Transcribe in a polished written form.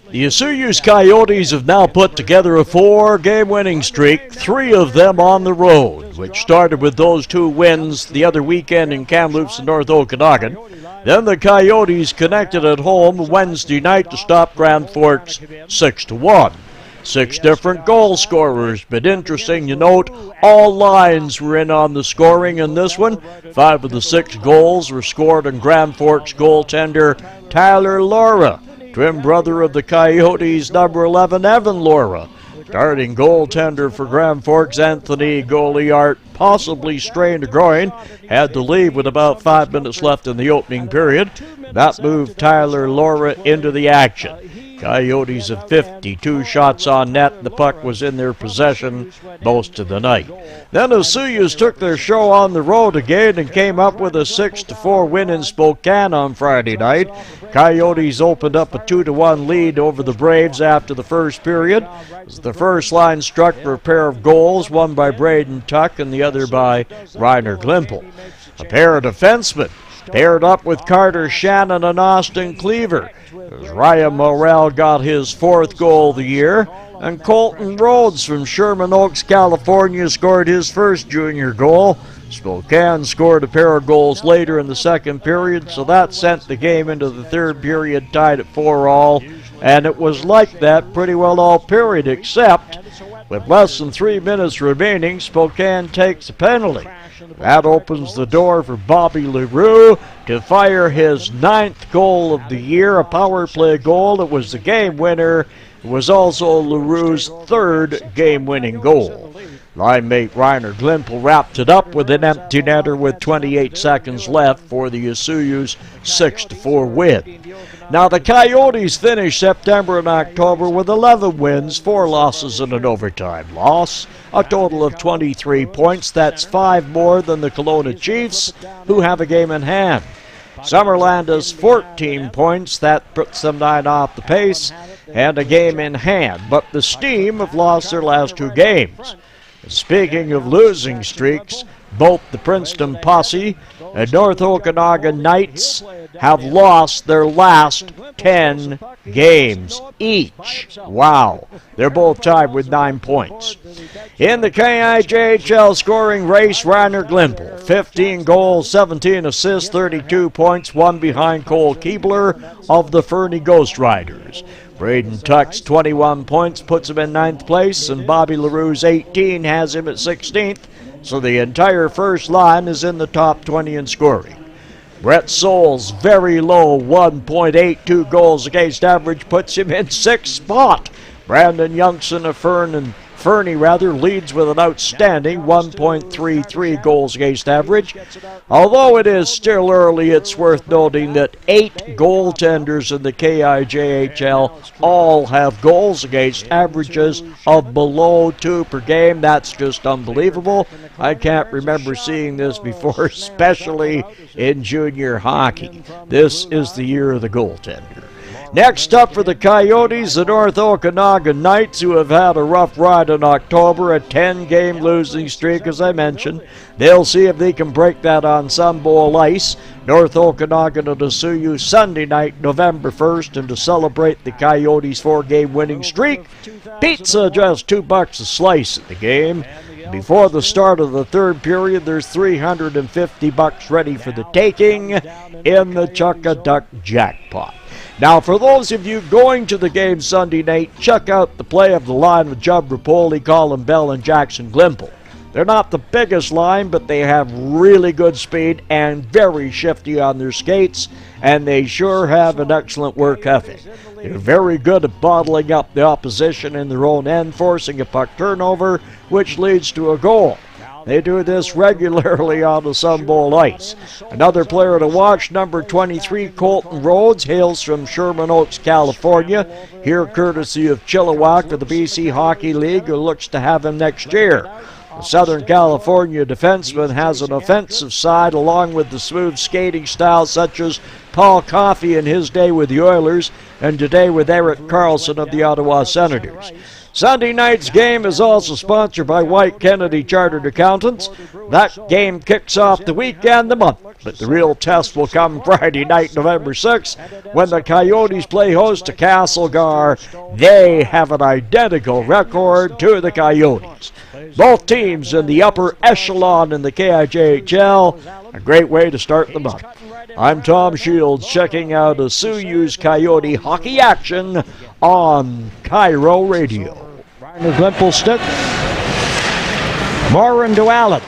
The Osoyoos Coyotes have now put together a 4-game winning streak, 3 of them on the road, which started with those 2 wins the other weekend in Kamloops and North Okanagan. Then the Coyotes connected at home Wednesday night to stop Grand Forks 6-1. 6 different goal scorers, but interesting to note, all lines were in on the scoring in this one. 5 of the 6 goals were scored on Grand Forks goaltender Tyler Laura, twin brother of the Coyotes' number 11 Evan Laura. Starting goaltender for Grand Forks, Anthony Goliart, possibly strained a groin, had to leave with about 5 minutes left in the opening period. That moved Tyler Laura into the action. Coyotes have 52 shots on net. The puck was in their possession most of the night. Then the Osoyoos took their show on the road again and came up with a 6-4 win in Spokane on Friday night. Coyotes opened up a 2-1 lead over the Braves after the first period, as the first line struck for a pair of goals, one by Braden Tuck and the other by Reiner Glimpel. A pair of defensemen paired up with Carter Shannon and Austin Cleaver, as Ryan Morrell got his 4th goal of the year, and Colton Rhodes from Sherman Oaks, California, scored his first junior goal. Spokane scored a pair of goals later in the second period, so that sent the game into the third period tied at 4-all, and it was like that pretty well all period, except with less than 3 minutes remaining, Spokane takes a penalty. That opens the door for Bobby LaRue to fire his 9th goal of the year, a power play goal. It was the game winner. It was also LaRue's 3rd game-winning goal. Line mate Reiner Glimpel wrapped it up with an empty netter with 28 seconds left for the Osoyoos' 6-4 win. Now the Coyotes finished September and October with 11 wins, 4 losses and an overtime loss, a total of 23 points. That's 5 more than the Kelowna Chiefs, who have a game in hand. Summerland has 14 points. That puts them 9 off the pace and a game in hand. But the Steam have lost their last 2 games. Speaking of losing streaks, both the Princeton Posse and North Okanagan Knights have lost their last 10 games each. Wow. They're both tied with 9 points. In the KIJHL scoring race, Reiner Glimpel, 15 goals, 17 assists, 32 points, 1 behind Cole Keebler of the Fernie Ghost Riders. Braden Tuck's 21 points puts him in 9th place, and Bobby LaRue's 18 has him at 16th, so the entire first line is in the top 20 in scoring. Brett Souls, very low, 1.82 goals against average, puts him in 6th spot. Brandon Youngson of Fernie leads with an outstanding 1.33 goals against average. Although it is still early, it's worth noting that 8 goaltenders in the KIJHL all have goals against averages of below 2 per game. That's just unbelievable. I can't remember seeing this before, especially in junior hockey. This is the year of the goaltender. Next up for the Coyotes, the North Okanagan Knights, who have had a rough ride in October, a 10-game losing streak, as I mentioned. They'll see if they can break that on Sun Bowl ice. North Okanagan and Osoyoos Sunday night, November 1st, and to celebrate the Coyotes' 4-game winning streak, pizza just $2 a slice at the game. Before the start of the third period, there's $350 ready for the taking in the Chuck-a-Duck jackpot. Now, for those of you going to the game Sunday night, check out the play of the line with Judd Rapoli, Colin Bell, and Jackson Glimpel. They're not the biggest line, but they have really good speed and very shifty on their skates, and they sure have an excellent work ethic. They're very good at bottling up the opposition in their own end, forcing a puck turnover, which leads to a goal. They do this regularly on the Sun Bowl ice. Another player to watch, number 23, Colton Rhodes, hails from Sherman Oaks, California, here courtesy of Chilliwack of the BC Hockey League, who looks to have him next year. The Southern California defenseman has an offensive side along with the smooth skating style such as Paul Coffey in his day with the Oilers, and today with Eric Carlson of the Ottawa Senators. Sunday night's game is also sponsored by White Kennedy Chartered Accountants. That game kicks off the week and the month, but the real test will come Friday night, November 6th, when the Coyotes play host to Castlegar. They have an identical record to the Coyotes. Both teams in the upper echelon in the KIJHL. A great way to start the month. I'm Tom Shields, checking out Osoyoos Coyote hockey action on CIRO Radio. Ryan Glimpel stick. Morin to Allen.